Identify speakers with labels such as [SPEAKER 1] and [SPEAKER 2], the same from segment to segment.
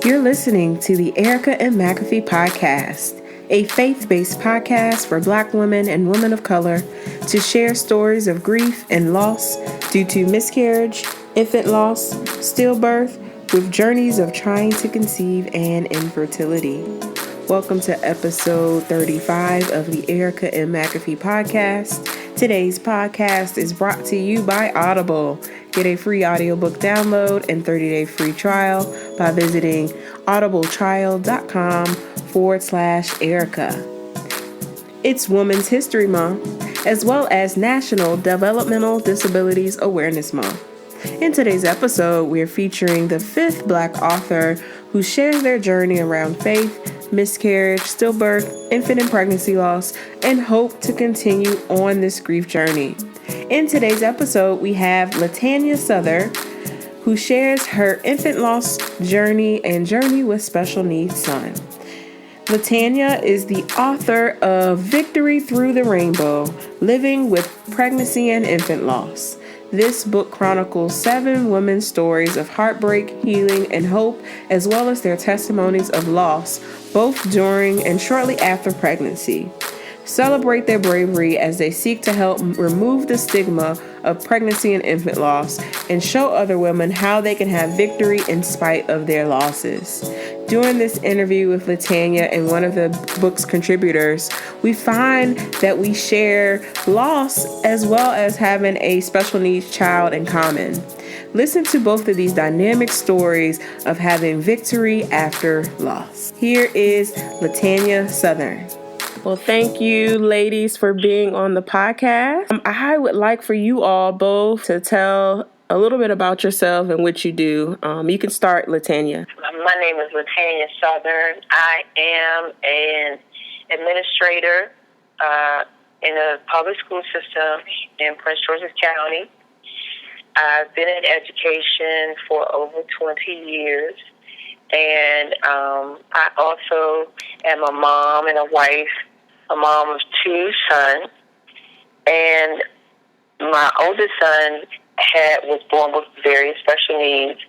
[SPEAKER 1] You're listening to the Erica and McAfee podcast, a faith-based podcast for Black women and women of color to share stories of grief and loss due to miscarriage, infant loss, stillbirth, with journeys of trying to conceive and infertility. Welcome to episode 35 of the Erica and McAfee podcast. Today's podcast is brought to you by Audible. Get a free audiobook download and 30-day free trial by visiting audibletrial.com/Erica. It's Women's History Month, as well as National Developmental Disabilities Awareness Month. In today's episode, we're featuring the fifth Black author who shares their journey around faith, miscarriage, stillbirth, infant and pregnancy loss, and hope to continue on this grief journey. In today's episode, we have LaTanya Sothern, who shares her infant loss journey and journey with special needs son. LaTanya is the author of Victory Through the Rainbow, Living with Pregnancy and Infant Loss. This book chronicles 7 women's stories of heartbreak, healing, and hope, as well as their testimonies of loss, both during and shortly after pregnancy. Celebrate their bravery as they seek to help remove the stigma of pregnancy and infant loss and show other women how they can have victory in spite of their losses. During this interview with LaTanya and one of the book's contributors, we find that we share loss as well as having a special needs child in common. Listen to both of these dynamic stories of having victory after loss. Here is LaTanya Sothern. Well, thank you, ladies, for being on the podcast. I would like for you all both to tell a little bit about yourself and what you do. You can start, LaTanya.
[SPEAKER 2] My name is LaTanya Sothern. I am an administrator in a public school system in Prince George's County. I've been in education for over 20 years. And I also am a mom and a wife, a mom of 2 sons. And my oldest son was born with various special needs.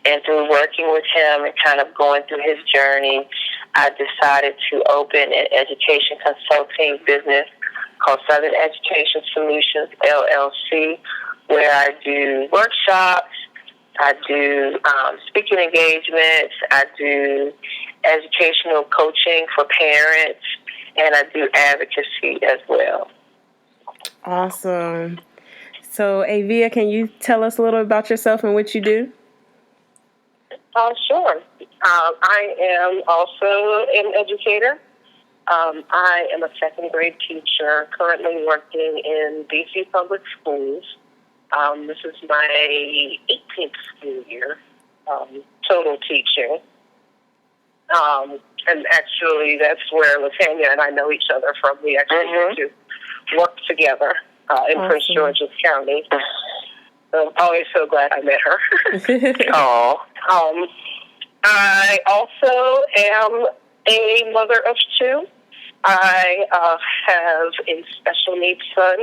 [SPEAKER 2] And through working with him and kind of going through his journey, I decided to open an education consulting business called Southern Education Solutions, LLC, where I do workshops, I do speaking engagements, I do educational coaching for parents, and I do advocacy as well.
[SPEAKER 1] Awesome. So, Aviyah, can you tell us a little about yourself and what you do?
[SPEAKER 2] Sure. I am also an educator. I am a 2nd grade teacher, currently working in D.C. public schools. This is my 18th school year, total teaching. And actually, that's where LaTanya and I know each other from. We actually used to work together in Prince George's County. I'm always so glad I met her. I also am a mother of 2. I have a special needs son.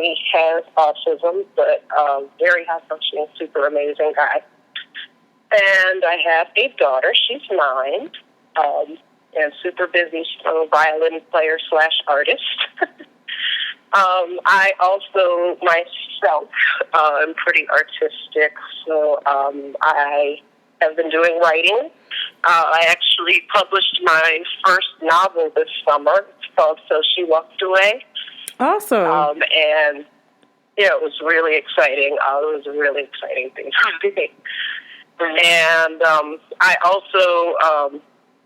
[SPEAKER 2] He has autism, but very high-functioning, super amazing guy. And I have a daughter. She's 9 and super busy. She's a violin player / artist. I also, myself, am pretty artistic, so I have been doing writing. I actually published my first novel this summer. It's called So She Walked Away.
[SPEAKER 1] Awesome.
[SPEAKER 2] And, yeah, it was really exciting. It was a really exciting thing for me. And I also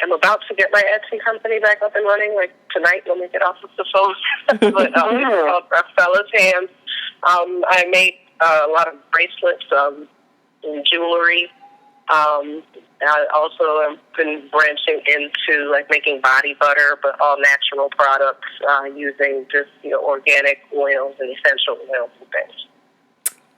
[SPEAKER 2] am about to get my Etsy company back up and running, like tonight when we get off of the phone. But it's called Fella's Hands. I make a lot of bracelets and jewelry. I also have been branching into like making body butter, but all natural products using just organic oils and essential oils and things.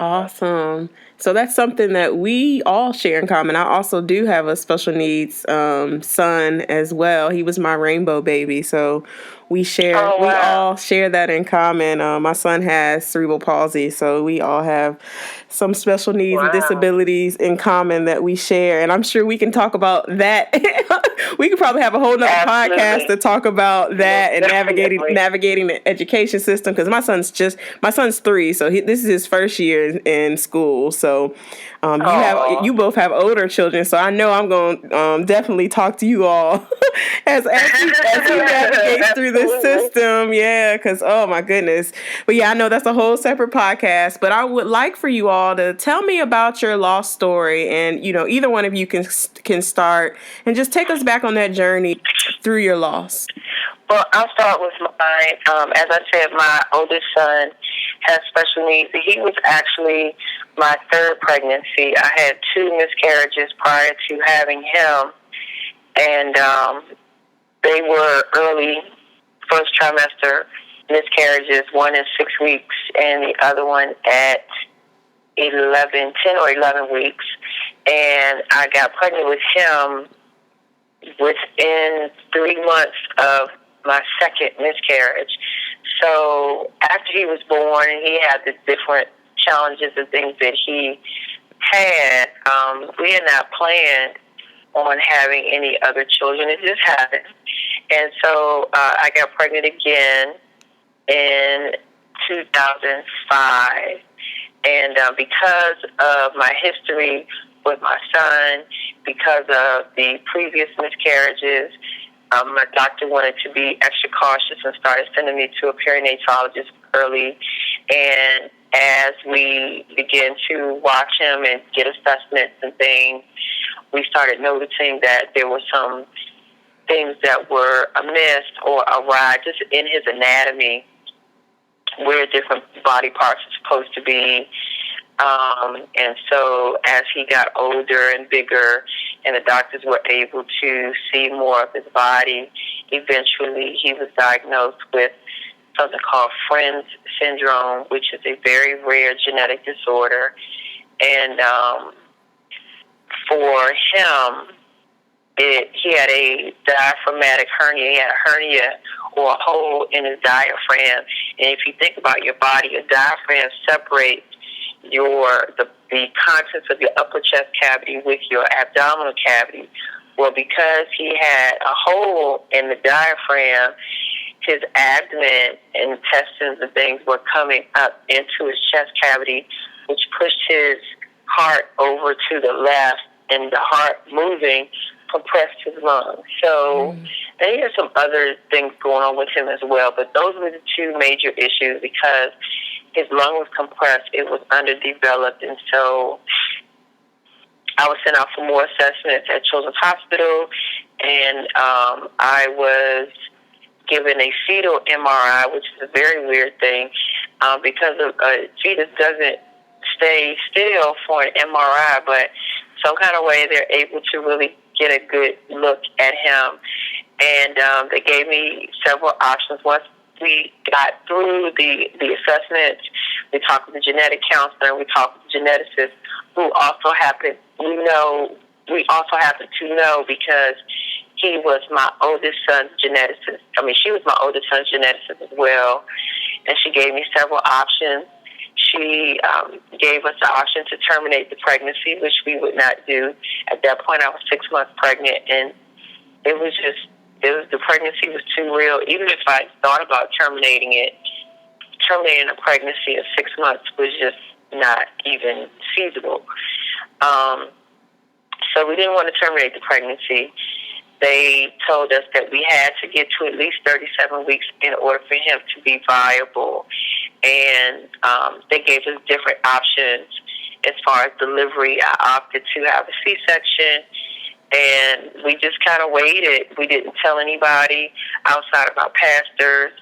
[SPEAKER 1] Awesome. So that's something that we all share in common. I also do have a special needs son as well. He was my rainbow baby. So
[SPEAKER 2] Oh,
[SPEAKER 1] we
[SPEAKER 2] wow.
[SPEAKER 1] all share that in common. My son has cerebral palsy, so we all have some special needs and
[SPEAKER 2] Wow.
[SPEAKER 1] disabilities in common that we share. And I'm sure we can talk about that. We could probably have a whole nother podcast to talk about that and navigating the education system. Because my son's 3, so this is his first year in school. So you both have older children, so I know I'm going to definitely talk to you all as he navigates through this system. Yeah, because oh my goodness. But yeah, I know that's a whole separate podcast. But I would like for you all to tell me about your lost story, and either one of you can start and just take us back on that journey through your loss.
[SPEAKER 2] Well, I'll start with mine. As I said, my oldest son has special needs. He was actually my third pregnancy. I had 2 miscarriages prior to having him, and they were early first trimester miscarriages, one in 6 weeks and the other one at 10 or 11 weeks. And I got pregnant with him within 3 months of my second miscarriage. So after he was born and he had the different challenges and things that he had, we had not planned on having any other children. It just happened. And so I got pregnant again in 2005. And because of my history with my son, because of the previous miscarriages, my doctor wanted to be extra cautious and started sending me to a perinatologist early. And as we began to watch him and get assessments and things, we started noticing that there were some things that were amiss or awry just in his anatomy, where different body parts are supposed to be. And so as he got older and bigger and the doctors were able to see more of his body, eventually he was diagnosed with something called Friends syndrome, which is a very rare genetic disorder. And for him, he had a diaphragmatic hernia. He had a hernia or a hole in his diaphragm. And if you think about your body, your diaphragm separates the contents of your upper chest cavity with your abdominal cavity. Well, because he had a hole in the diaphragm, his abdomen and intestines and things were coming up into his chest cavity, which pushed his heart over to the left, and the heart moving compressed his lungs. So then he had some other things going on with him as well, but those were the 2 major issues. Because his lung was compressed, it was underdeveloped, and so I was sent out for more assessments at Children's Hospital, and I was given a fetal MRI, which is a very weird thing, because a fetus doesn't stay still for an MRI, but some kind of way they're able to really get a good look at him. And they gave me several options. Once we got through the assessments, we talked with the genetic counselor, we talked with the geneticist, who also happened to know because he was my oldest son's geneticist. She was my oldest son's geneticist as well. And she gave me several options. She gave us the option to terminate the pregnancy, which we would not do. At that point, I was 6 months pregnant, and the pregnancy was too real. Even if I thought about terminating a pregnancy at 6 months was just not even feasible. So we didn't want to terminate the pregnancy. They told us that we had to get to at least 37 weeks in order for him to be viable. And they gave us different options as far as delivery. I opted to have a C-section, and we just kind of waited. We didn't tell anybody outside of our pastors.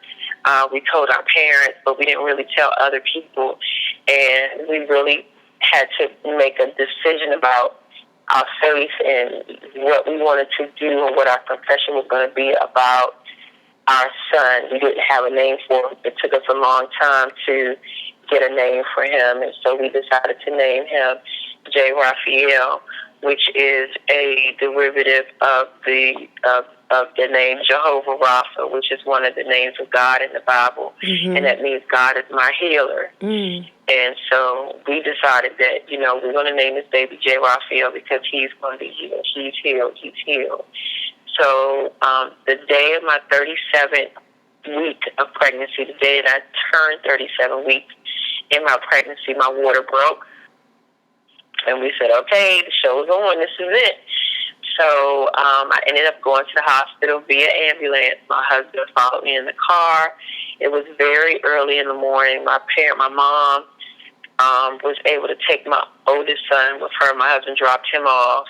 [SPEAKER 2] We told our parents, but we didn't really tell other people. And we really had to make a decision about our faith and what we wanted to do and what our confession was going to be about our son. We didn't have a name for him. It took us a long time to get a name for him, and so we decided to name him J. Raphael, which is a derivative of the name Jehovah Rapha, which is one of the names of God in the Bible, and that means God is my healer. And so we decided that, we're going to name this baby J. Raphael because he's going to be healed. He's healed. He's healed. So the day of my 37th week of pregnancy, the day that I turned 37 weeks in my pregnancy, my water broke. And we said, okay, the show's on. This is it. So I ended up going to the hospital via ambulance. My husband followed me in the car. It was very early in the morning. My mom, was able to take my oldest son with her. My husband dropped him off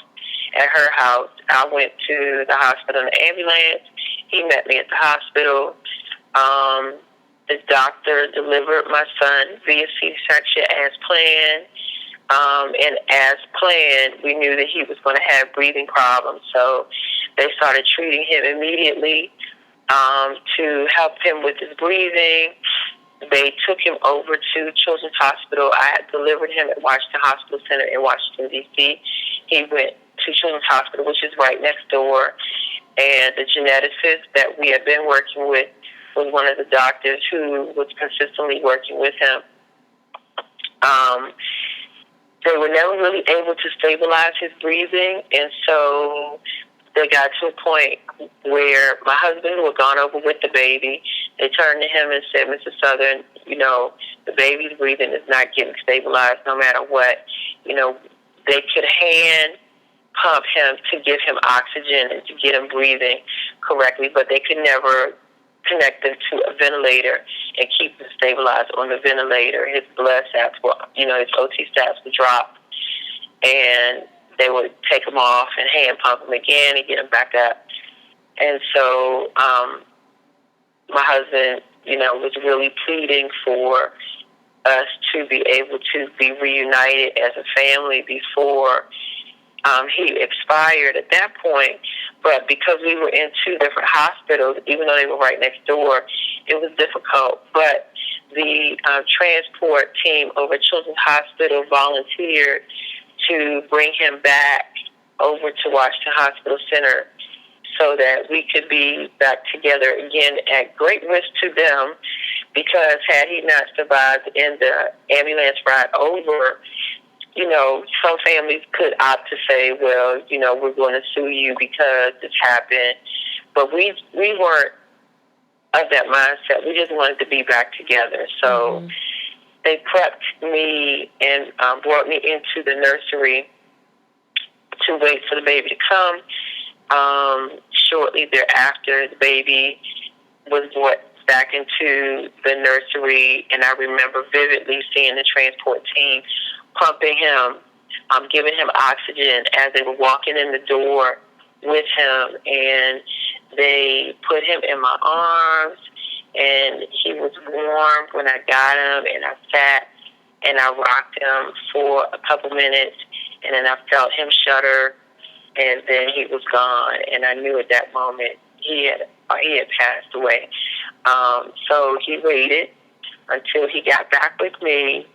[SPEAKER 2] at her house. I went to the hospital in the ambulance. He met me at the hospital. The doctor delivered my son via C-section as planned. And as planned, we knew that he was going to have breathing problems. So they started treating him immediately to help him with his breathing. They took him over to Children's Hospital. I had delivered him at Washington Hospital Center in Washington, D.C. He went to Children's Hospital, which is right next door. And the geneticist that we had been working with was one of the doctors who was consistently working with him. They were never really able to stabilize his breathing, and so they got to a point where my husband, who had gone over with the baby, they turned to him and said, Mr. Southern, the baby's breathing is not getting stabilized no matter what. They could hand pump him to give him oxygen and to get him breathing correctly, but they could never connect him to a ventilator and keep him stabilized on the ventilator. His blood stats were, his OT stats would drop, and they would take him off and hand pump him again and get him back up. And so my husband, was really pleading for us to be able to be reunited as a family before he expired at that point. But because we were in two different hospitals, even though they were right next door, it was difficult. But the transport team over at Children's Hospital volunteered to bring him back over to Washington Hospital Center so that we could be back together again, at great risk to them, because had he not survived in the ambulance ride over, some families could opt to say, well, we're going to sue you because this happened. But we weren't of that mindset. We just wanted to be back together. So they prepped me and brought me into the nursery to wait for the baby to come. Shortly thereafter, the baby was brought back into the nursery, and I remember vividly seeing the transport team pumping him, giving him oxygen as they were walking in the door with him, and they put him in my arms, and he was warm when I got him, and I sat and I rocked him for a couple minutes, and then I felt him shudder, and then he was gone, and I knew at that moment he had passed away. So he waited until he got back with me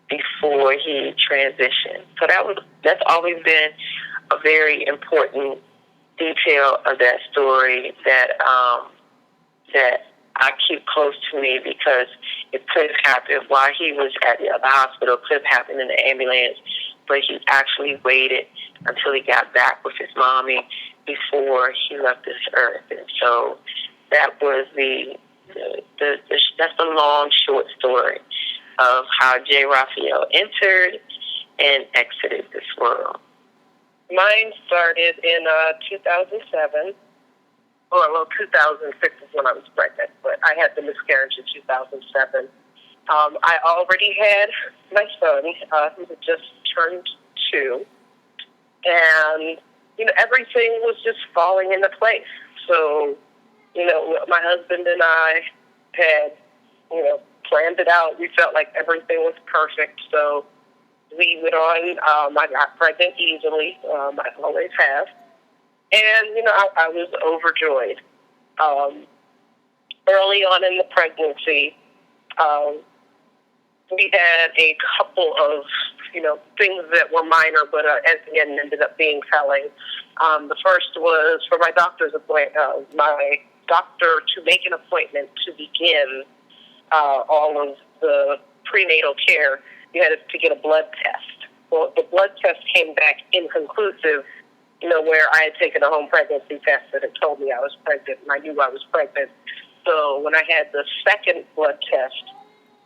[SPEAKER 2] before he transitioned. So that's always been a very important detail of that story that I keep close to me, because it could have happened while he was at the other hospital, could have happened in the ambulance, but he actually waited until he got back with his mommy before he left this earth. And so that was that's the long, short story of how J. Raphael entered and exited this world.
[SPEAKER 3] Mine started in 2007. Well, 2006 is when I was pregnant, but I had the miscarriage in 2007. I already had my son, who had just turned 2, and everything was just falling into place. So, my husband and I had, planned it out. We felt like everything was perfect, so we went on. I got pregnant easily. I always have. And, I was overjoyed. Early on in the pregnancy, we had a couple of, things that were minor, but at the end ended up being telling. The first was for my doctor's appointment, my doctor to make an appointment to begin all of the prenatal care. You had to get a blood test. Well, the blood test came back inconclusive, where I had taken a home pregnancy test that had told me I was pregnant, and I knew I was pregnant. So when I had the second blood test,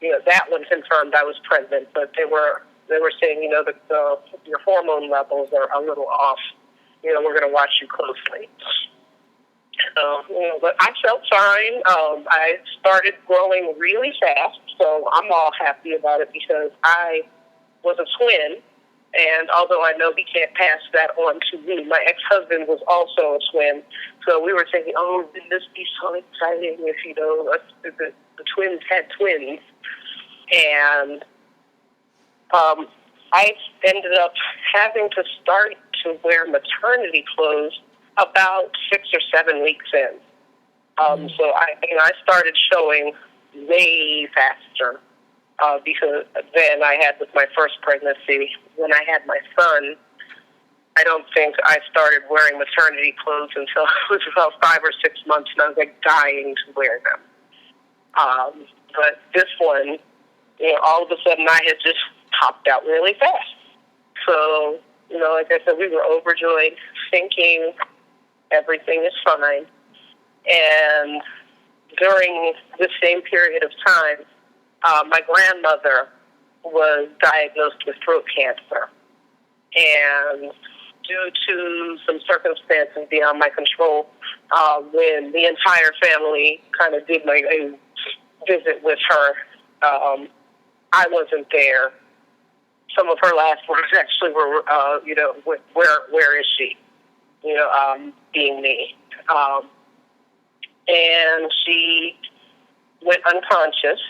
[SPEAKER 3] that one confirmed I was pregnant, but they were saying, your hormone levels are a little off. We're going to watch you closely. But I felt fine. I started growing really fast, so I'm all happy about it because I was a twin, and although I know he can't pass that on to me, my ex-husband was also a twin, so we were thinking, wouldn't this be so exciting if, the twins had twins? And I ended up having to start to wear maternity clothes about 6 or 7 weeks in. So I started showing way faster because then I had with my first pregnancy. When I had my son, I don't think I started wearing maternity clothes until it was about 5 or 6 months, and I was dying to wear them. But this one, all of a sudden I had just popped out really fast. So, like I said, we were overjoyed, thinking everything is fine. And during the same period of time, my grandmother was diagnosed with throat cancer. And due to some circumstances beyond my control, when the entire family kind of did a visit with her, I wasn't there. Some of her last words actually were, where is she? Being me. And she went unconscious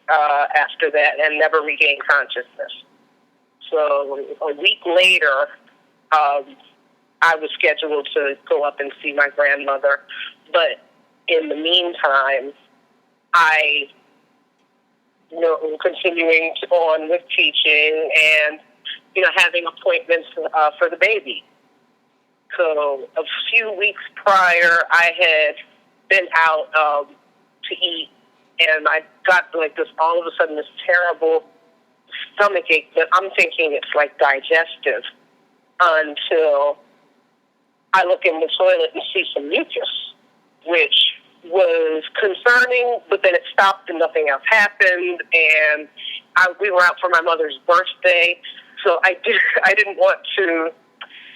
[SPEAKER 3] after that and never regained consciousness. So a week later, I was scheduled to go up and see my grandmother. But in the meantime, I continuing on with teaching and, having appointments for the baby. So a few weeks prior, I had been out to eat, and I got this all of a sudden this terrible stomach ache that I'm thinking it's digestive until I look in the toilet and see some mucus, which was concerning, but then it stopped and nothing else happened, and we were out for my mother's birthday, so I didn't want to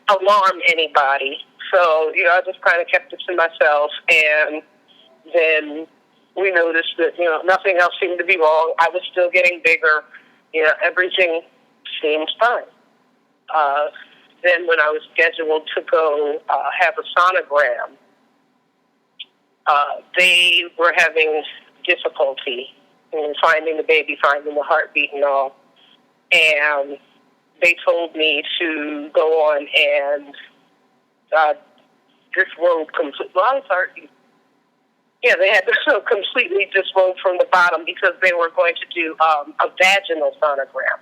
[SPEAKER 3] alarm anybody, so I just kind of kept it to myself, and then we noticed that nothing else seemed to be wrong. I was still getting bigger, everything seemed fine. Then when I was scheduled to go have a sonogram, they were having difficulty in finding the baby, finding the heartbeat and all. And they told me to go on and disrobe completely. Well, I'm sorry. Yeah, they had to completely disrobe from the bottom because they were going to do a vaginal sonogram,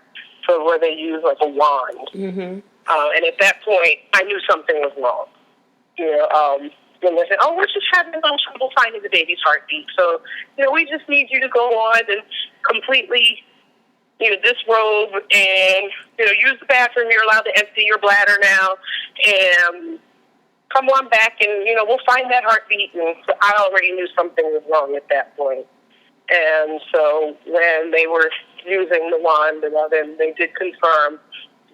[SPEAKER 3] so where they use a wand. Mm-hmm. And at that point, I knew something was wrong. And they said, we're just having a little trouble finding the baby's heartbeat. So, we just need you to go on and completely, disrobe and, use the bathroom. You're allowed to empty your bladder now. And come on back and, we'll find that heartbeat. And so I already knew something was wrong at that point. And so when they were using the wand, and then they did confirm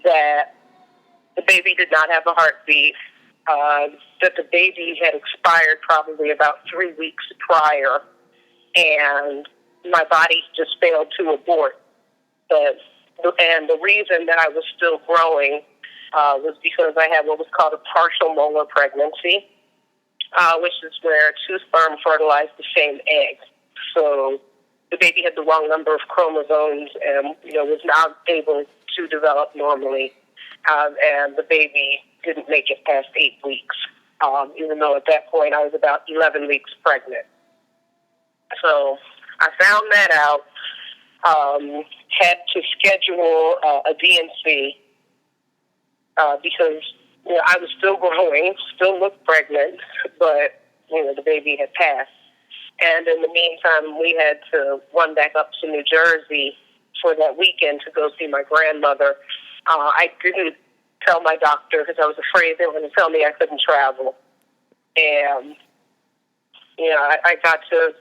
[SPEAKER 3] that the baby did not have a heartbeat, that the baby had expired probably about 3 weeks prior, and my body just failed to abort. And the reason that I was still growing was because I had what was called a partial molar pregnancy, which is where two sperm fertilize the same egg. So the baby had the wrong number of chromosomes and was not able to develop normally, and the baby didn't make it past 8 weeks, even though at that point I was about 11 weeks pregnant. So I found that out. had to schedule a DNC because I was still growing, still looked pregnant, but the baby had passed. And in the meantime, we had to run back up to New Jersey for that weekend to go see my grandmother. I didn't tell my doctor because I was afraid they were going to tell me I couldn't travel. And, I got to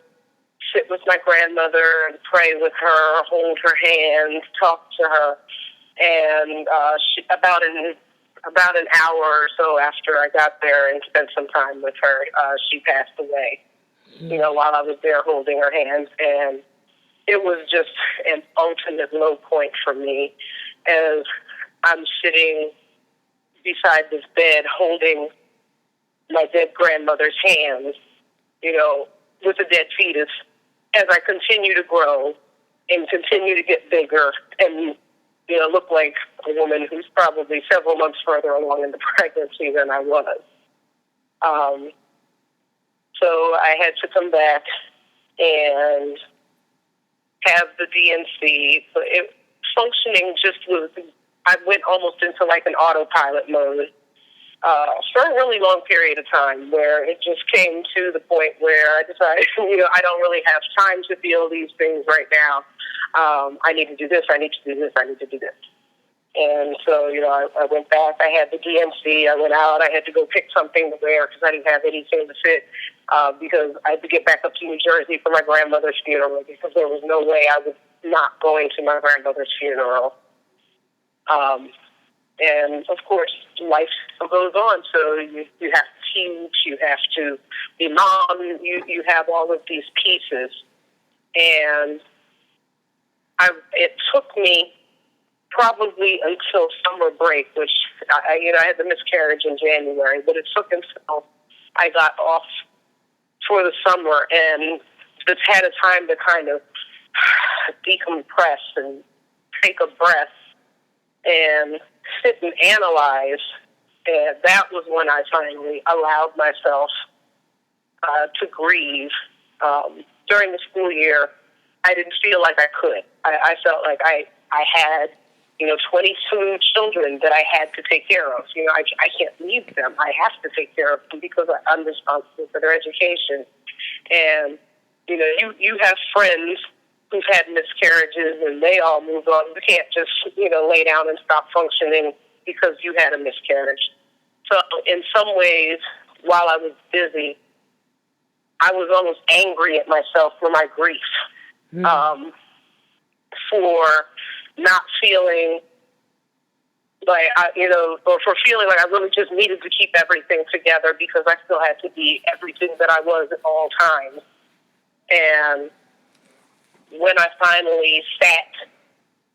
[SPEAKER 3] sit with my grandmother and pray with her, hold her hand, talk to her. And about an hour or so after I got there and spent some time with her, she passed away, while I was there holding her hand. And it was just an ultimate low point for me as I'm sitting beside this bed holding my dead grandmother's hands, with a dead fetus, as I continue to grow and continue to get bigger and, look like a woman who's probably several months further along in the pregnancy than I was. So I had to come back and have the DNC. But functioning just was, I went almost into like an autopilot mode for a really long period of time, where it just came to the point where I decided, I don't really have time to feel these things right now. I need to do this, I need to do this, I need to do this. And so, I went back, I had the DNC, I went out, I had to go pick something to wear because I didn't have anything to fit, because I had to get back up to New Jersey for my grandmother's funeral, because there was no way I was not going to my grandmother's funeral. And of course, life goes on. So you have to teach, you have to be mom, you have all of these pieces. And it took me probably until summer break, which I had the miscarriage in January, but it took until I got off for the summer and just had a time to kind of decompress and take a breath and sit and analyze. And that was when I finally allowed myself to grieve. During the school year, I didn't feel like I could. I felt like I had, 22 children that I had to take care of. I can't leave them. I have to take care of them because I'm responsible for their education. And, you have friends who've had miscarriages and they all move on. You can't just, lay down and stop functioning because you had a miscarriage. So in some ways, while I was busy, I was almost angry at myself for my grief, for not feeling like, or for feeling like I really just needed to keep everything together because I still had to be everything that I was at all times. And when I finally sat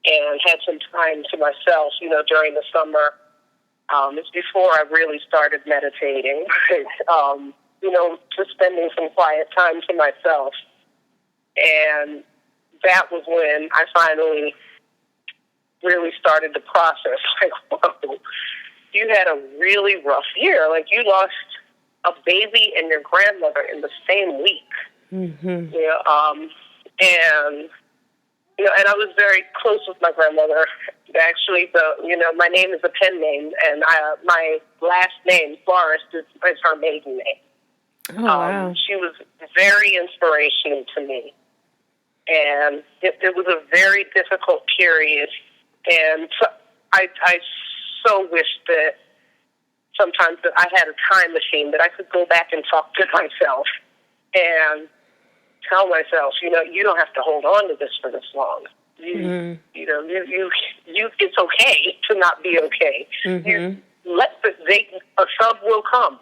[SPEAKER 3] and had some time to myself, during the summer, it's before I really started meditating, just spending some quiet time to myself. And that was when I finally really started the process. Like, whoa, you had a really rough year. Like, you lost a baby and your grandmother in the same week. Mm-hmm. And I was very close with my grandmother. Actually, my name is a pen name, and my last name, Forrest, is her maiden name. Oh, wow. She was very inspirational to me. And it was a very difficult period. And so I so wish that sometimes that I had a time machine that I could go back and talk to myself and tell myself, you don't have to hold on to this for this long. You it's okay to not be okay. Mm-hmm. A sub will come.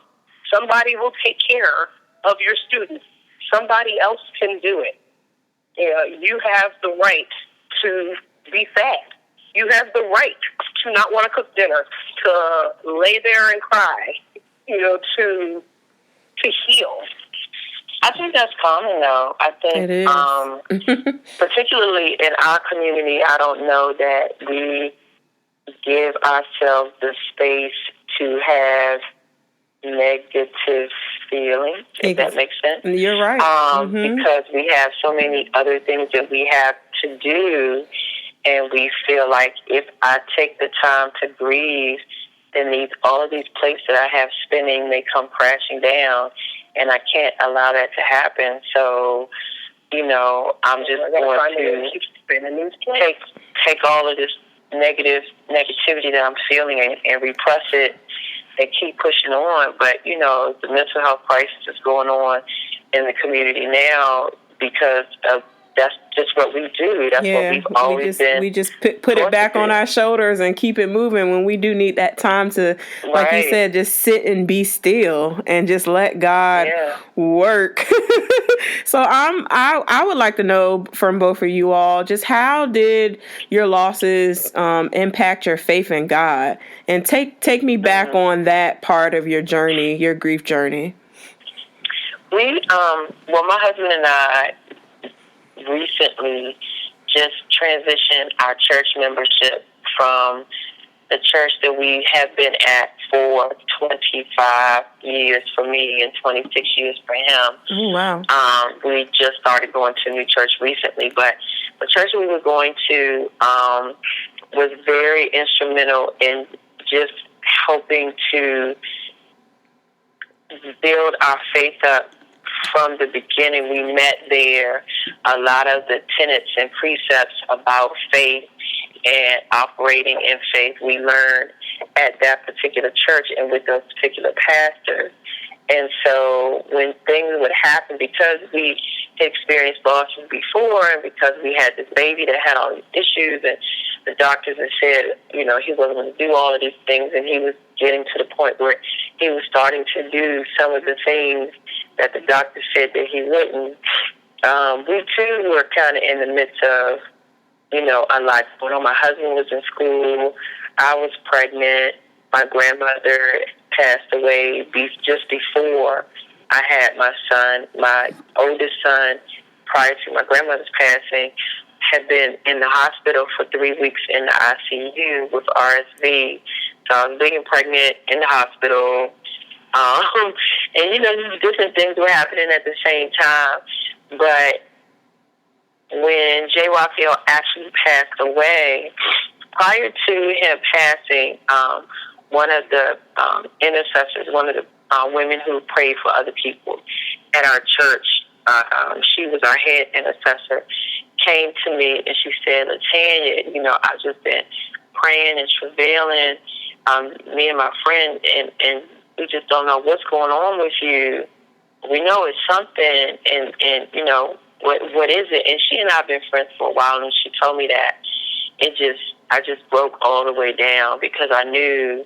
[SPEAKER 3] Somebody will take care of your students. Somebody else can do it. You have the right to be sad. You have the right to not want to cook dinner, to lay there and cry, to heal.
[SPEAKER 2] I think that's common, though. I think,
[SPEAKER 1] it is.
[SPEAKER 2] Particularly in our community, I don't know that we give ourselves the space to have negative feeling, if that makes sense.
[SPEAKER 1] You're right.
[SPEAKER 2] Because we have so many other things that we have to do, and we feel like if I take the time to grieve, then all of these plates that I have spinning, they come crashing down, and I can't allow that to happen. So, I'm just going to take all of this negativity that I'm feeling and repress it and keep pushing on. But, the mental health crisis is going on in the community now because of that's just what we do. That's what we've always been.
[SPEAKER 1] We just put it back on our shoulders and keep it moving when we do need that time to, like you said, just sit and be still and just let God work. So I would like to know from both of you all, just how did your losses impact your faith in God? And take me back on that part of your journey, your grief journey.
[SPEAKER 2] My husband and I recently just transitioned our church membership from the church that we have been at for 25 years for me and 26 years for him.
[SPEAKER 1] Oh, wow.
[SPEAKER 2] We just started going to a new church recently, but the church we were going to was very instrumental in just helping to build our faith up. From the beginning, we met there. A lot of the tenets and precepts about faith and operating in faith we learned at that particular church and with those particular pastors. And so when things would happen, because we had experienced losses before and because we had this baby that had all these issues, and the doctors had said, he wasn't going to do all of these things, and he was getting to the point where he was starting to do some of the things that the doctor said that he wouldn't. We too were kind of in the midst of, a lot going on. My husband was in school. I was pregnant. My grandmother passed away just before I had my son. My oldest son, prior to my grandmother's passing, had been in the hospital for 3 weeks in the ICU with RSV. So I was big and pregnant in the hospital. And, different things were happening at the same time. But when J. Raphael actually passed away, prior to him passing, one of the intercessors, one of the women who prayed for other people at our church, she was our head intercessor, came to me and she said, LaTanya, I've just been praying and travailing, me and my friend, and we just don't know what's going on with you. We know it's something, and what is it? And she and I have been friends for a while, and she told me that. I just broke all the way down because I knew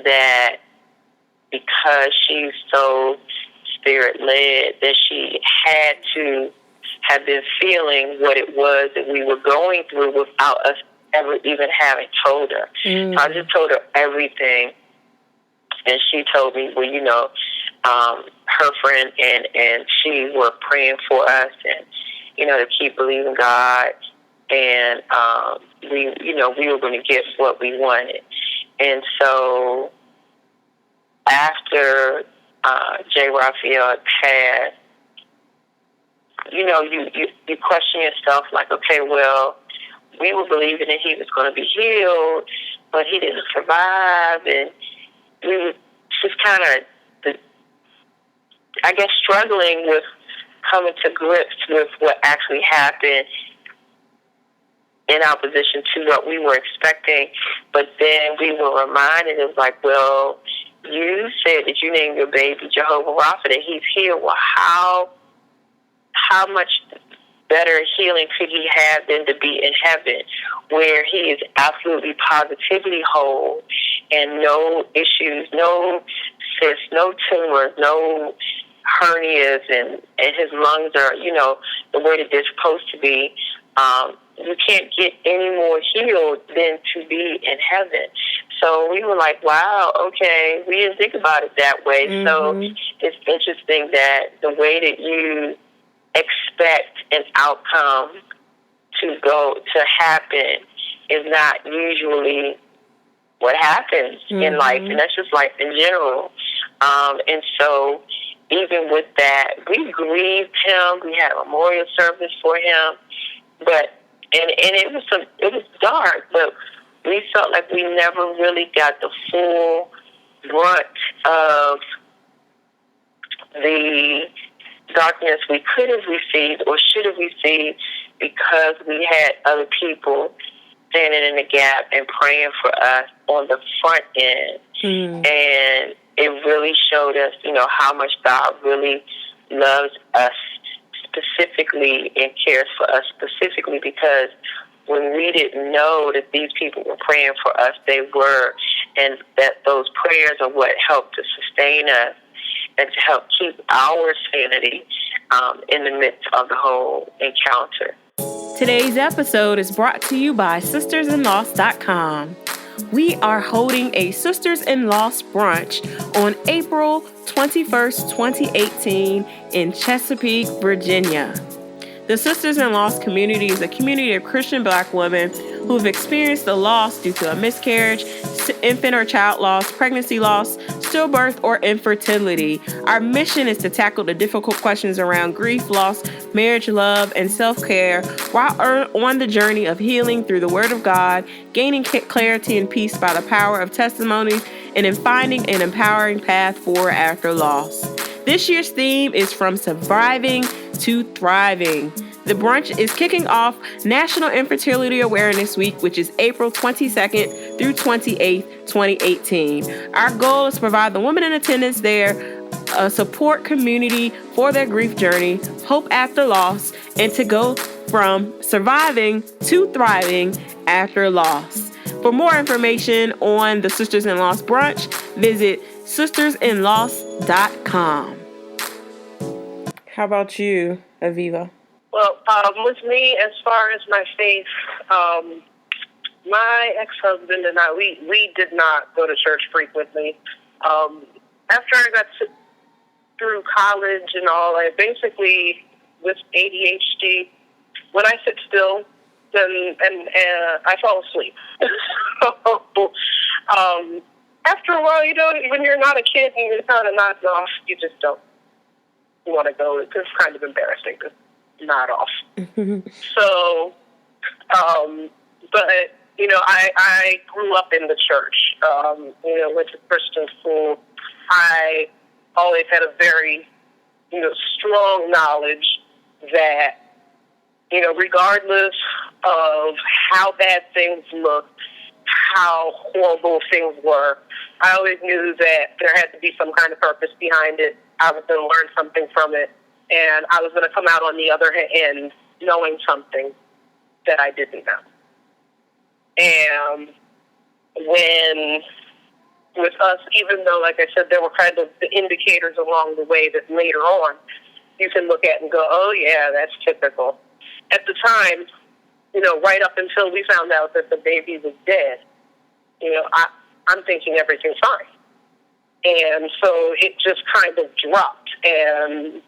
[SPEAKER 2] that because she's so spirit-led, that she had to have been feeling what it was that we were going through without us ever even having told her. So I just told her everything. And she told me, well, her friend and she were praying for us and, to keep believing God. And, we were going to get what we wanted. And so after J. Raphael passed, you question yourself like, okay, well, we were believing that he was going to be healed, but he didn't survive. And we were just kind of, struggling with coming to grips with what actually happened in opposition to what we were expecting. But then we were reminded, it was like, well, you said that you named your baby Jehovah Rapha, that he's healed. Well, how much better healing could he have than to be in heaven, where he is absolutely positively whole and no issues, no cysts, no tumors, no hernias, and his lungs are, the way that they're supposed to be. You can't get any more healed than to be in heaven. So we were like, wow, okay, we didn't think about it that way. Mm-hmm. So it's interesting that the way that you expect an outcome to happen is not usually what happens in life, and that's just life in general. And so even with that, we grieved him. We had a memorial service for him, but and it was dark, but we felt like we never really got the full brunt of the darkness we could have received or should have received because we had other people standing in the gap and praying for us on the front end. And it really showed us, how much God really loves us specifically and cares for us specifically, because when we didn't know that these people were praying for us, they were, and that those prayers are what helped to sustain us and to help keep our sanity in the midst of the whole encounter.
[SPEAKER 1] Today's episode is brought to you by sistersinloss.com. We are holding a Sisters in Loss brunch on April 21st, 2018 in Chesapeake, Virginia. The Sisters in Loss community is a community of Christian Black women who have experienced the loss due to a miscarriage, infant or child loss, pregnancy loss, stillbirth, or infertility. Our mission is to tackle the difficult questions around grief, loss, marriage, love, and self-care while on the journey of healing through the Word of God, gaining clarity and peace by the power of testimonies, and in finding an empowering path forward after loss. This year's theme is From Surviving to Thriving. The brunch is kicking off National Infertility Awareness Week, which is April 22nd through 28th, 2018. Our goal is to provide the women in attendance there a support community for their grief journey, hope after loss, and to go from surviving to thriving after loss. For more information on the Sisters in Loss brunch, visit sistersinloss.com. How about you, Aviyah?
[SPEAKER 3] Well, with me, as far as my faith, my ex-husband and I, we did not go to church frequently. After I got through college and all, I basically, with ADHD, when I sit still, then I fall asleep. So, after a while, when you're not a kid and you're kind of nodding off, you just don't want to go. It's kind of embarrassing to nod off. So, but, I grew up in the church, went to Christian school. I always had a very, strong knowledge that, regardless of how bad things looked, how horrible things were, I always knew that there had to be some kind of purpose behind it. I was going to learn something from it, and I was going to come out on the other end knowing something that I didn't know. And when, with us, even though, like I said, there were kind of the indicators along the way that later on you can look at and go, oh, yeah, that's typical. At the time, right up until we found out that the baby was dead, I'm thinking everything's fine. And so it just kind of dropped. And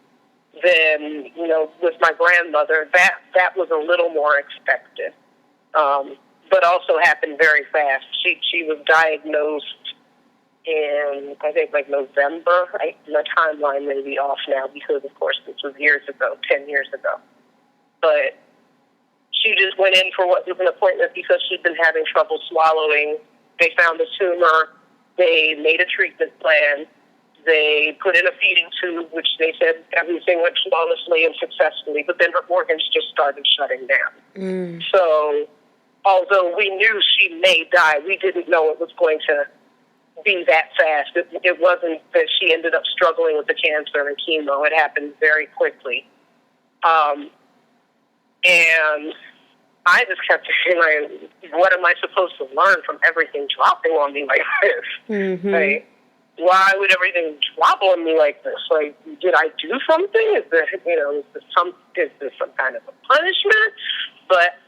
[SPEAKER 3] then, with my grandmother, that was a little more expected, but also happened very fast. She was diagnosed in, I think, like November. My timeline may be off now because, of course, this was years ago, 10 years ago. But she just went in for what was an appointment because she'd been having trouble swallowing. They found a tumor. They made a treatment plan. They put in a feeding tube, which they said everything went flawlessly and successfully, but then her organs just started shutting down. So although we knew she may die, we didn't know it was going to be that fast. It wasn't that she ended up struggling with the cancer and chemo. It happened very quickly. And I just kept thinking, like, what am I supposed to learn from everything dropping on me like this? Like, why would everything drop on me like this? Like, did I do something? Is this some kind of a punishment? But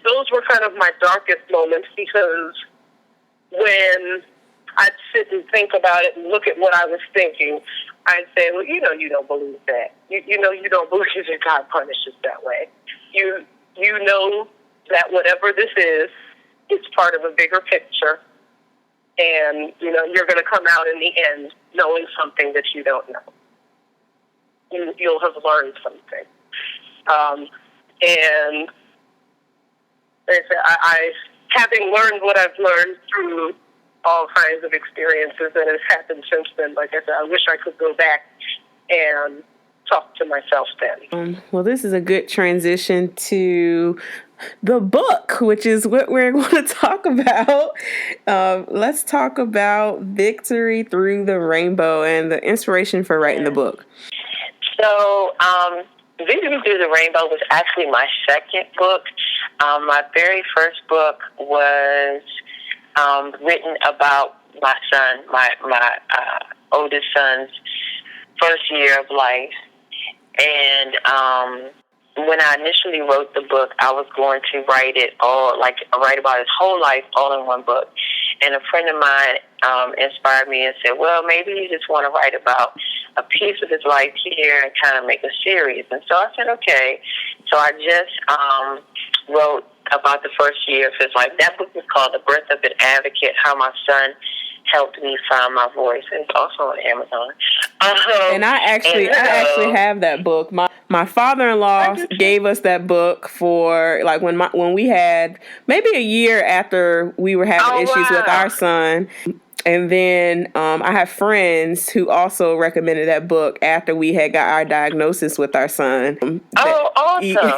[SPEAKER 3] those were kind of my darkest moments, because when I'd sit and think about it and look at what I was thinking, I'd say, well, you don't believe that. You don't believe that God punishes that way. You know that whatever this is, it's part of a bigger picture. and, you know, you're going to come out in the end knowing something that you don't know. You'll have learned something. And I, having learned what I've learned through all kinds of experiences that has happened since then, like I said, I wish I could go back and talk to myself then.
[SPEAKER 1] Well, this is a good transition to the book, which is what we're going to talk about. Let's talk about Victory Through the Rainbow and the inspiration for writing the book.
[SPEAKER 2] So, Victory Through the Rainbow was actually my second book. My very first book was written about my son, my oldest son's first year of life. And when I initially wrote the book, I was going to write about his whole life all in one book. And a friend of mine inspired me and said, well, maybe you just want to write about a piece of his life here and kind of make a series. And so I said, okay. So I just wrote about the first year of his life. That book is called The Birth of an Advocate, How My Son Helped Me Find My Voice. It's also on Amazon.
[SPEAKER 1] And I actually have that book. My father-in-law gave us that book for like when we had maybe a year after we were having issues with our son. And then I have friends who also recommended that book after we had got our diagnosis with our son.
[SPEAKER 2] Awesome!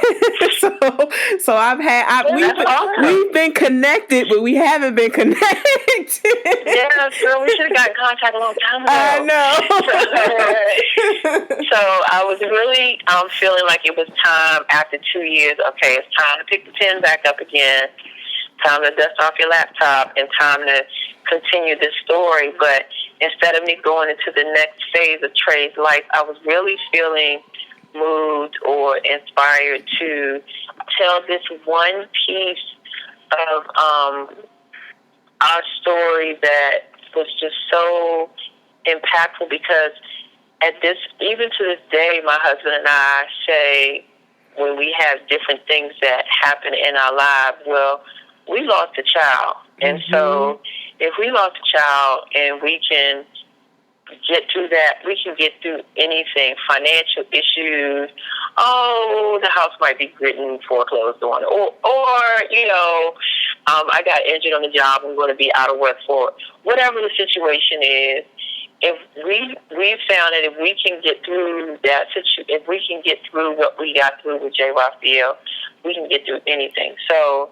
[SPEAKER 1] We've been connected, but we haven't been connected.
[SPEAKER 2] Yeah, girl, we should have got in contact a long time ago.
[SPEAKER 1] I
[SPEAKER 2] know. So I was really feeling like it was time after 2 years. Okay, it's time to pick the pen back up again. Time to dust off your laptop and time to continue this story. But instead of me going into the next phase of Trey's life, I was really feeling moved or inspired to tell this one piece of our story that was just so impactful, because even to this day, my husband and I say when we have different things that happen in our lives, well, we lost a child. And so if we lost a child and we can get through that, we can get through anything, financial issues. Oh, the house might be getting foreclosed on. Or you know, I got injured on the job. I'm going to be out of work for whatever the situation is. If we found that if we can get through that situation, if we can get through what we got through with J. Raphael, we can get through anything. So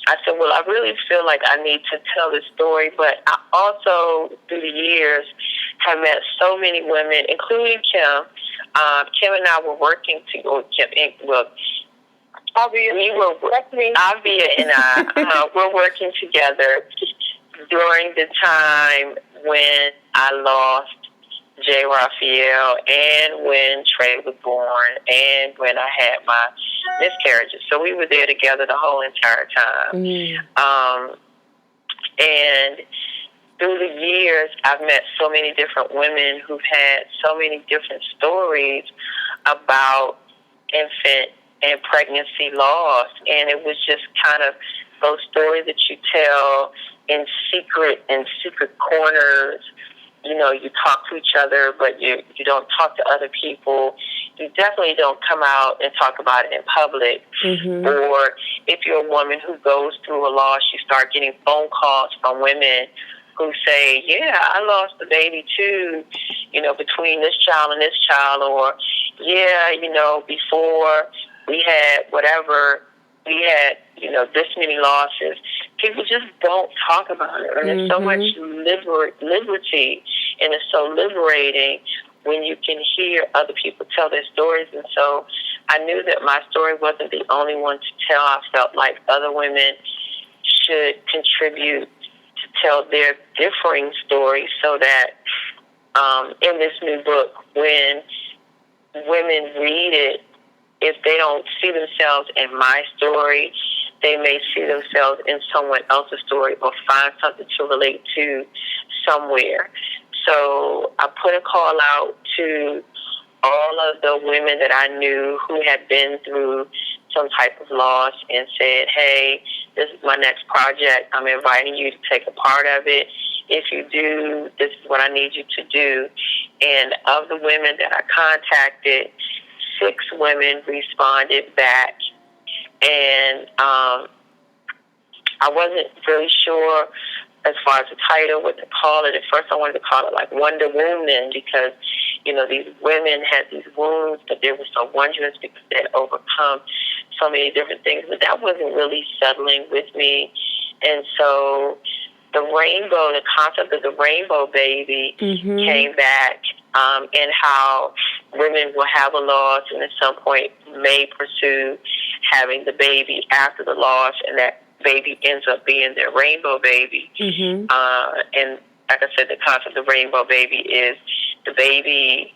[SPEAKER 2] I said, well, I really feel like I need to tell this story, but I also, through the years, have met so many women, including Kim. Kim and I were working Aviyah and I were working together during the time when I lost J. Raphael and when Trey was born and when I had my miscarriages. So we were there together the whole entire time. And through the years, I've met so many different women who've had so many different stories about infant and pregnancy loss. And it was just kind of those stories that you tell in secret corners. You know, you talk to each other, but you don't talk to other people. You definitely don't come out and talk about it in public. Or if you're a woman who goes through a loss, you start getting phone calls from women who say, yeah, I lost the baby too, you know, between this child and this child. Or, yeah, you know, before we had whatever, we had, you know, this many losses. People just don't talk about it. And there's so much liberty, and it's so liberating when you can hear other people tell their stories. And so I knew that my story wasn't the only one to tell. I felt like other women should contribute to tell their differing stories, so that in this new book, when women read it, if they don't see themselves in my story, they may see themselves in someone else's story or find something to relate to somewhere. So I put a call out to all of the women that I knew who had been through some type of loss and said, hey, this is my next project. I'm inviting you to take a part of it. If you do, this is what I need you to do. And of the women that I contacted, 6 women responded back. And I wasn't really sure as far as the title, what to call it. At first I wanted to call it like Wonder Woman, because, these women had these wounds, but they were so wondrous because they had overcome so many different things. But that wasn't really settling with me. And so the concept of the rainbow baby came back, and how women will have a loss and at some point may pursue having the baby after the loss, and that baby ends up being their rainbow baby. And like I said, the concept of rainbow baby is the baby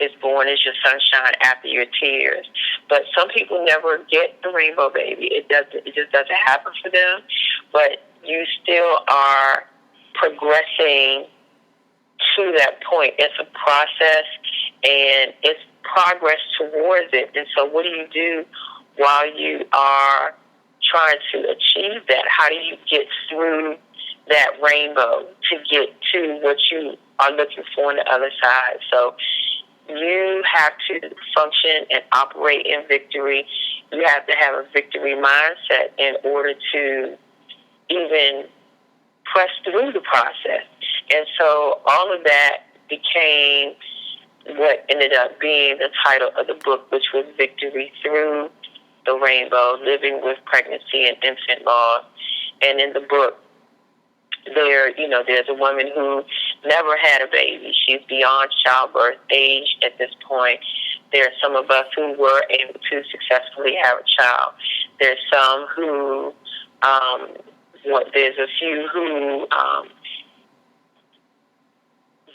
[SPEAKER 2] is born as your sunshine after your tears. But some people never get the rainbow baby. It just doesn't happen for them. But you still are progressing to that point. It's a process, and it's progress towards it. And so what do you do while you are trying to achieve that? How do you get through that rainbow to get to what you are looking for on the other side? So you have to function and operate in victory. You have to have a victory mindset in order to even press through the process. And so all of that became what ended up being the title of the book, which was Victory Through the Rainbow, Living with Pregnancy and Infant Loss. And in the book, there's a woman who never had a baby. She's beyond childbirth age at this point. There are some of us who were able to successfully have a child. There's some who, there's a few who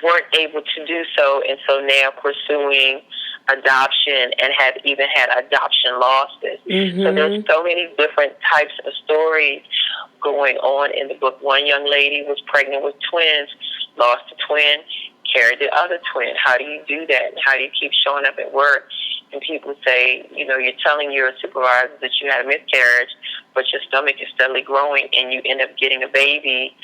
[SPEAKER 2] weren't able to do so, and so now pursuing adoption and have even had adoption losses. So there's so many different types of stories going on in the book. One young lady was pregnant with twins, lost a twin, carried the other twin. How do you do that? And how do you keep showing up at work? And people say, you're telling your supervisor that you had a miscarriage, but your stomach is steadily growing and you end up getting a baby,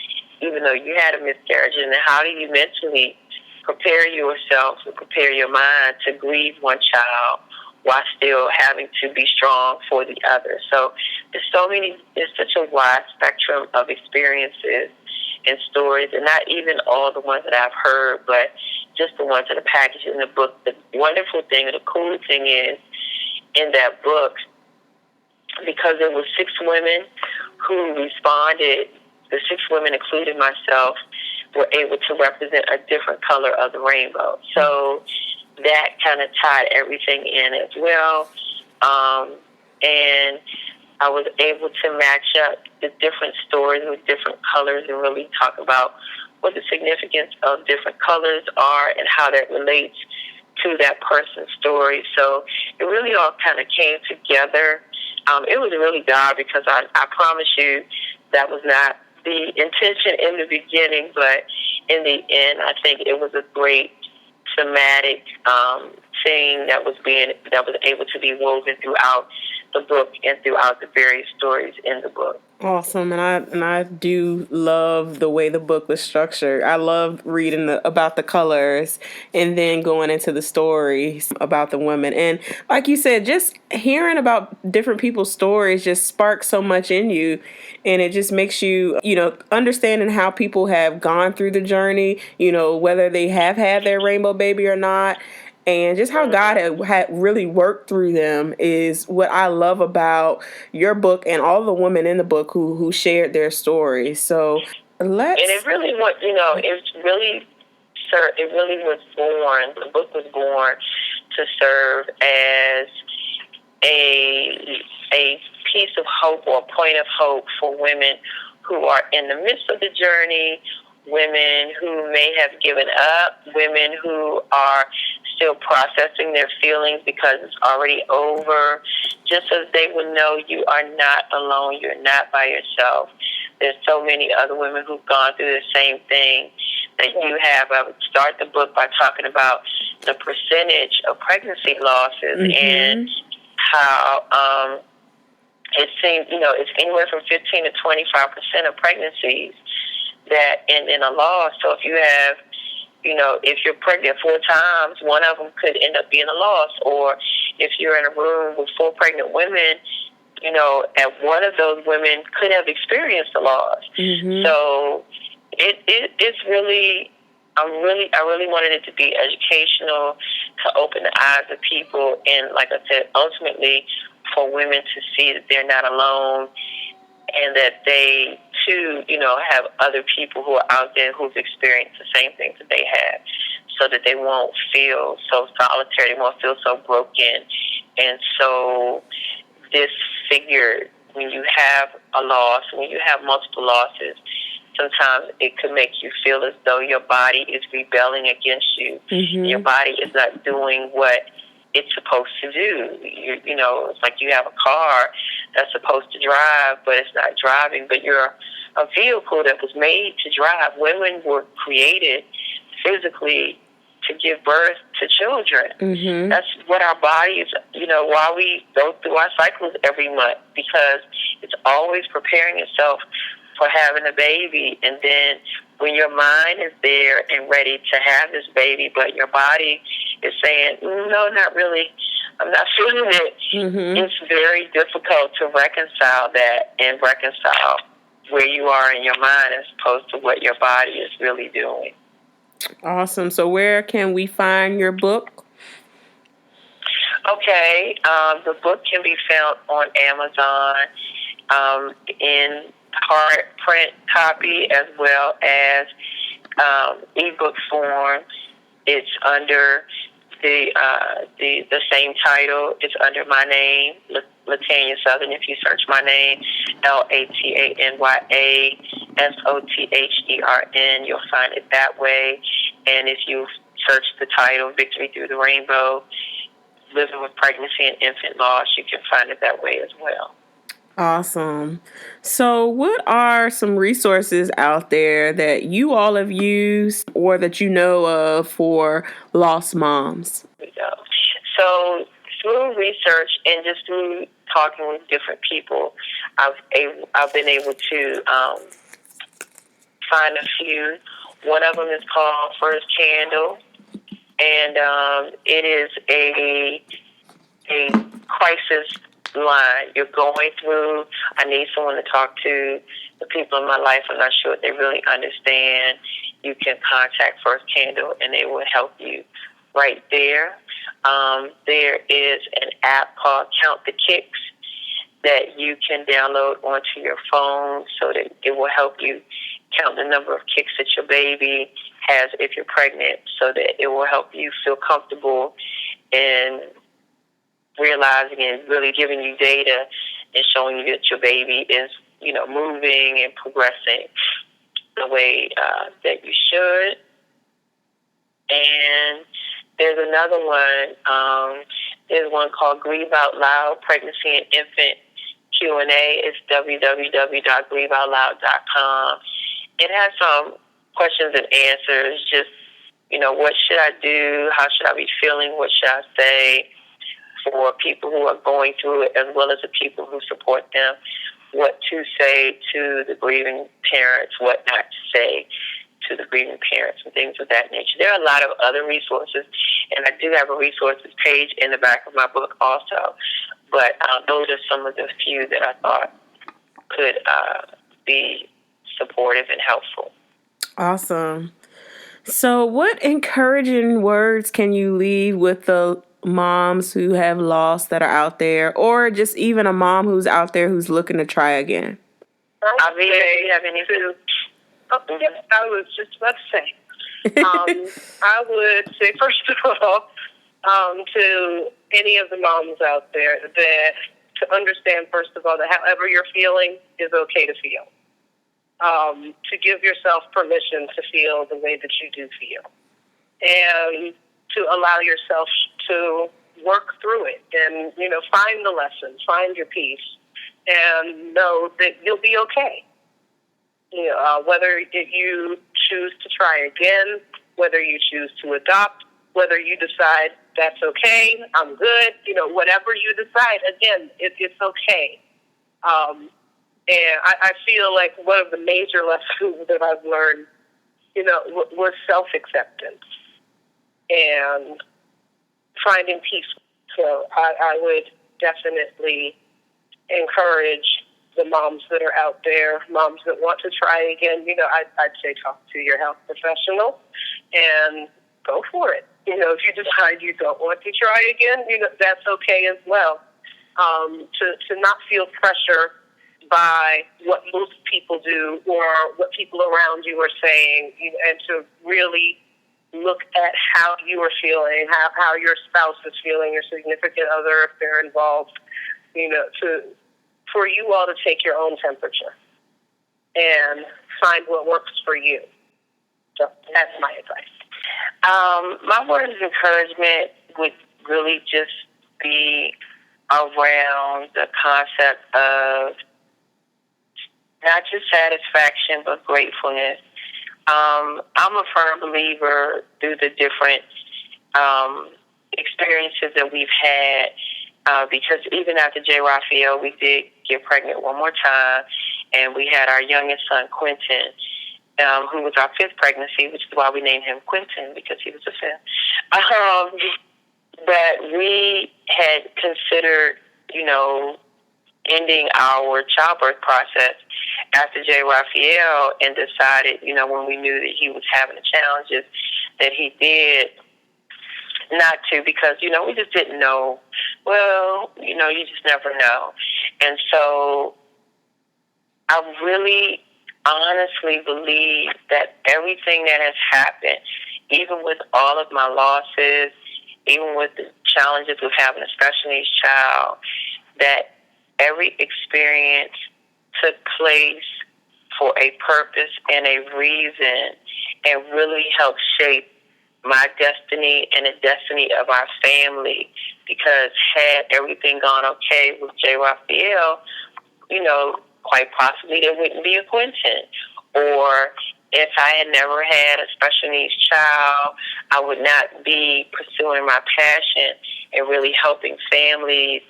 [SPEAKER 2] even though you had a miscarriage. And then how do you mentally prepare yourself and prepare your mind to grieve one child while still having to be strong for the other? So there's such a wide spectrum of experiences and stories, and not even all the ones that I've heard, but just the ones that are packaged in the book. The wonderful thing, or the cool thing is, in that book, because there were 6 women who responded, the 6 women, including myself, were able to represent a different color of the rainbow. So that kind of tied everything in as well. And I was able to match up the different stories with different colors and really talk about what the significance of different colors are and how that relates to that person's story. So it really all kind of came together. It was really God, because I promise you that was not the intention in the beginning, but in the end, I think it was a great thematic thing that was able to be woven throughout the book and throughout the various stories in the book.
[SPEAKER 1] Awesome, and I do love the way the book was structured. I loved reading about the colors and then going into the stories about the women. And like you said, just hearing about different people's stories just sparks so much in you, and it just makes you, understanding how people have gone through the journey, whether they have had their rainbow baby or not. And just how God had really worked through them is what I love about your book and all the women in the book who shared their stories. So and
[SPEAKER 2] it really was, it really was born. The book was born to serve as a piece of hope or a point of hope for women who are in the midst of the journey, women who may have given up, women who are still processing their feelings because it's already over, just so they would know you are not alone, you're not by yourself. There's so many other women who've gone through the same thing that you have. I would start the book by talking about the percentage of pregnancy losses and how it seems, it's anywhere from 15 to 25% of pregnancies that in a loss. So if you have, if you're pregnant 4 times, one of them could end up being a loss. Or if you're in a room with 4 pregnant women, and one of those women could have experienced a loss.
[SPEAKER 1] Mm-hmm.
[SPEAKER 2] So it's really, I really wanted it to be educational, to open the eyes of people, and like I said, ultimately for women to see that they're not alone, and that they too, have other people who are out there who've experienced the same things that they have, so that they won't feel so solitary, they won't feel so broken. And so disfigured, when you have a loss, when you have multiple losses, sometimes it can make you feel as though your body is rebelling against you.
[SPEAKER 1] Mm-hmm.
[SPEAKER 2] Your body is not doing what it's supposed to do. It's like you have a car that's supposed to drive, but it's not driving. But you're a vehicle that was made to drive. Women were created physically to give birth to children.
[SPEAKER 1] Mm-hmm.
[SPEAKER 2] That's what our bodies, why we go through our cycles every month, because it's always preparing itself for having a baby. And then when your mind is there and ready to have this baby, but your body is saying, no, not really, I'm not feeling it.
[SPEAKER 1] Mm-hmm.
[SPEAKER 2] It's very difficult to reconcile that and reconcile where you are in your mind as opposed to what your body is really doing.
[SPEAKER 1] Awesome. So where can we find your book?
[SPEAKER 2] Okay. The book can be found on Amazon in hard print copy as well as ebook form. It's under the same title. It's under my name, LaTanya Sothern. If you search my name, LaTanyaSothern, you'll find it that way. And if you search the title, Victory Through the Rainbow, Living with Pregnancy and Infant Loss, you can find it that way as well.
[SPEAKER 1] Awesome. So what are some resources out there that you all have used or that you know of for lost moms?
[SPEAKER 2] So through research and just through talking with different people, I've been able to find a few. One of them is called First Candle, and it is a crisis line. You're going through, I need someone to talk to. The people in my life are not sure if they really understand. You can contact First Candle and they will help you right there. There is an app called Count the Kicks that you can download onto your phone so that it will help you count the number of kicks that your baby has if you're pregnant, so that it will help you feel comfortable in realizing and really giving you data and showing you that your baby is, moving and progressing the way that you should. And there's another one. There's one called Grieve Out Loud, Pregnancy and Infant Q&A. It's www.grieveoutloud.com. It has some questions and answers, just, what should I do? How should I be feeling? What should I say? For people who are going through it, as well as the people who support them, what to say to the grieving parents, what not to say to the grieving parents, and things of that nature. There are a lot of other resources, and I do have a resources page in the back of my book also, but those are some of the few that I thought could be supportive and helpful.
[SPEAKER 1] Awesome. So what encouraging words can you leave with the moms who have lost that are out there, or just even a mom who's out there who's looking to try again?
[SPEAKER 2] Aviyah, do you have any food?
[SPEAKER 3] Yes, I was just about to say. I would say, first of all, to any of the moms out there, that to understand, first of all, that however you're feeling is okay to feel. To give yourself permission to feel the way that you do feel. And to allow yourself to work through it and, find the lessons, find your peace, and know that you'll be okay. Whether you choose to try again, whether you choose to adopt, whether you decide that's okay, I'm good, whatever you decide, again, it's okay. And I feel like one of the major lessons that I've learned, was self-acceptance and finding peace. So I would definitely encourage the moms that are out there, moms that want to try again. I'd say talk to your health professional and go for it. If you decide you don't want to try again, that's okay as well. To not feel pressure by what most people do or what people around you are saying, and to really look at how you are feeling, how your spouse is feeling, your significant other, if they're involved, for you all to take your own temperature and find what works for you. So that's my advice.
[SPEAKER 2] My word of encouragement would really just be around the concept of not just satisfaction, but gratefulness. I'm a firm believer through the different experiences that we've had, because even after J. Raphael, we did get pregnant one more time, and we had our youngest son, Quentin, who was our fifth pregnancy, which is why we named him Quentin, because he was the fifth. But we had considered, ending our childbirth process after J. Raphael, and decided, when we knew that he was having the challenges that he did, not to, because, we just didn't know. Well, you just never know. And so I really honestly believe that everything that has happened, even with all of my losses, even with the challenges of having a special needs child, that every experience took place for a purpose and a reason, and really helped shape my destiny and the destiny of our family. Because had everything gone okay with J. Raphael, quite possibly there wouldn't be a Quentin. Or if I had never had a special needs child, I would not be pursuing my passion and really helping families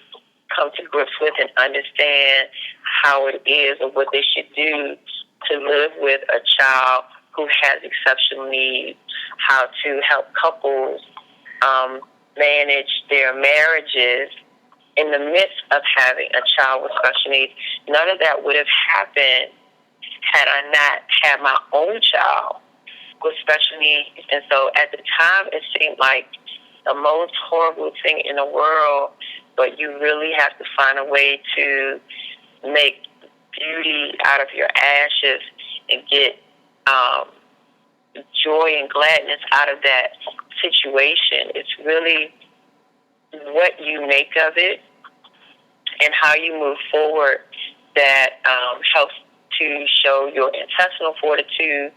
[SPEAKER 2] come to grips with and understand how it is or what they should do to live with a child who has exceptional needs, how to help couples manage their marriages in the midst of having a child with special needs. None of that would have happened had I not had my own child with special needs. And so at the time, it seemed like the most horrible thing in the world, but you really have to find a way to make beauty out of your ashes and get joy and gladness out of that situation. It's really what you make of it and how you move forward that helps to show your intestinal fortitude,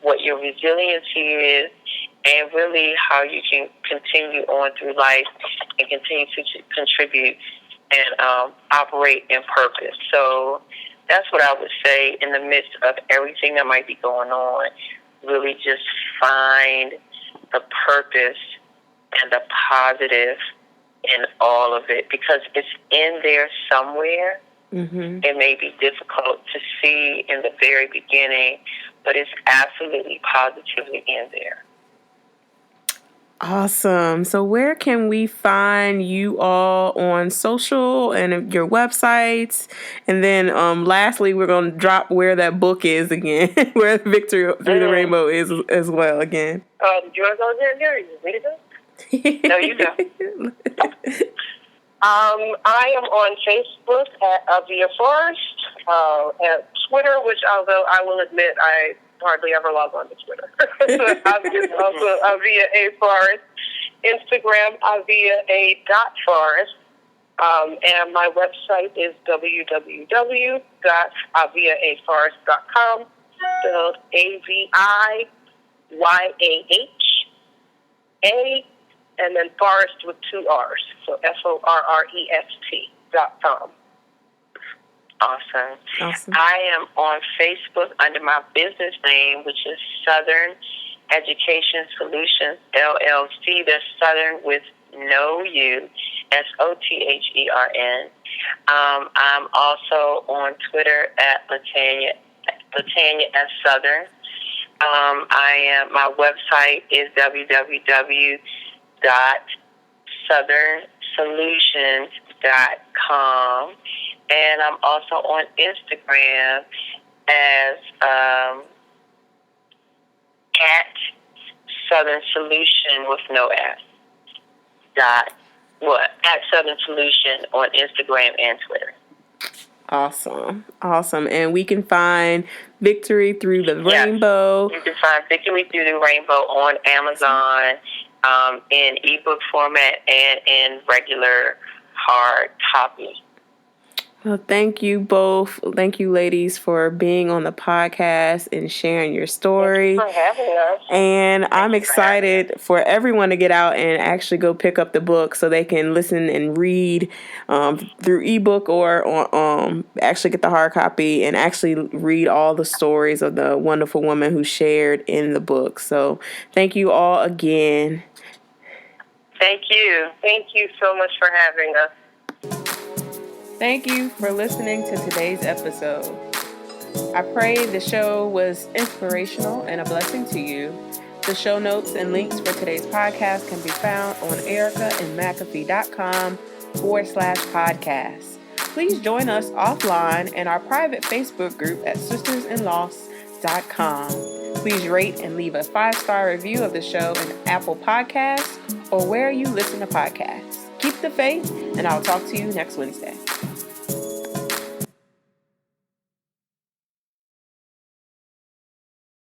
[SPEAKER 2] what your resiliency is, and really how you can continue on through life and continue to contribute and operate in purpose. So that's what I would say in the midst of everything that might be going on. Really just find the purpose and the positive in all of it, because it's in there somewhere. Mm-hmm. It may be difficult to see in the very beginning, but it's absolutely positively in there.
[SPEAKER 1] Awesome. So where can we find you all on social and your websites? And then lastly, we're going to drop where that book is again, where Victory Through the Rainbow is as well again.
[SPEAKER 3] Do you want to go there? You want me to go?
[SPEAKER 2] No, you go.
[SPEAKER 3] I am on Facebook at Aviyah Forrest, at Twitter, which although I will admit I hardly ever log on to Twitter. I'm also Aviyah A. Forrest. Instagram, Aviyah.Forrest. And my website is www.aviyaforrest.com, spelled AVIYAH, and then Forrest with 2 R's, so FORREST.com.
[SPEAKER 2] Awesome. I am on Facebook under my business name, which is Southern, Education Solutions, LLC. That's Southern with no U, SOTHERN. I'm also on Twitter at LaTanya S. Sothern. My website is www.southernsolutions.com, and I'm also on Instagram as at Southern Solution with no S. At Southern Solution on Instagram and Twitter.
[SPEAKER 1] Awesome. And we can find Victory Through the Rainbow.
[SPEAKER 2] You can find Victory Through the Rainbow on Amazon in ebook format and in regular hard copy.
[SPEAKER 1] Well, thank you both. Thank you, ladies, for being on the podcast and sharing your story.
[SPEAKER 2] Thank you for having us.
[SPEAKER 1] And I'm excited for everyone to get out and actually go pick up the book so they can listen and read through ebook or actually get the hard copy and actually read all the stories of the wonderful woman who shared in the book. So thank you all again.
[SPEAKER 3] Thank you. Thank you so much for having us.
[SPEAKER 1] Thank you for listening to today's episode. I pray the show was inspirational and a blessing to you. The show notes and links for today's podcast can be found on ericaandmcafee.com/podcast. Please join us offline in our private Facebook group at sistersinloss.com. Please rate and leave a 5-star review of the show in Apple Podcasts or where you listen to podcasts. Keep the faith, and I'll talk to you next Wednesday.